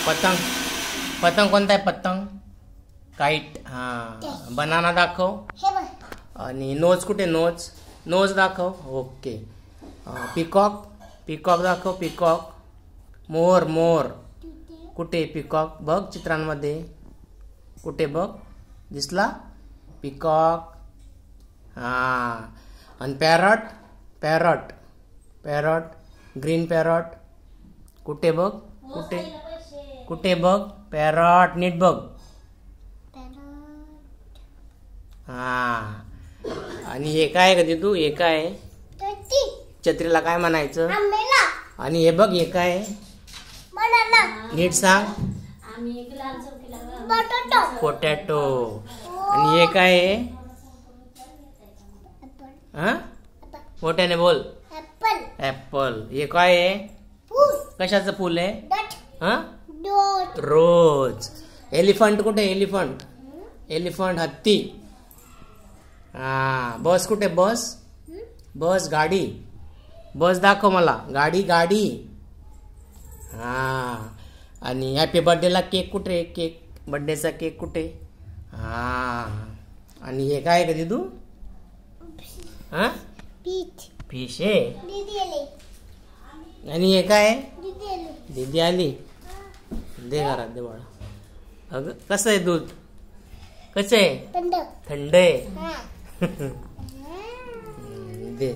पतंग. पतंग कोणता आहे? पतंग काईट. हा. बनाना दाखव. आणि नोज कुठे? नोज. नोज दाखव. ओके. पिकॉक. पिकॉक दाखव. पिकॉक. मोर. मोर कुठे? पिकॉक बघ चित्रांमध्ये. कुठे बघ? दिसला पिकॉक. हा. आणि parrot. Parrot. Parrot. Green parrot कुठे बघ? कुठे? कुठे बघ? पॅरट नीट बघ. हा. आणि हे काय का तू? हे काय? छत्रीला काय म्हणायचं? आणि हे बघ, हे काय? नीट सांग. पोटॅटो. आणि हे काय आहे? हा, मोठ्याने बोल. ऍपल. हे काय आहे? कशाचं फुल आहे? हा, रोज. एलिफंट कुठे? एलिफंट. एलिफंट हत्ती. हा. बस कुठे? बस. बस गाडी. बस दाखव मला. गाडी. गाडी. हा. आणि हॅपी बर्थडेला केक कुठे? केक. बर्थडेचा केक कुठे? हा. आणि हे काय का तू? हा, फिश आहे. आणि हे काय? दीदी आली. दे घरात दे बाळा. अगं कसं आहे दूध? कसं आहे? थंड आहे. दे.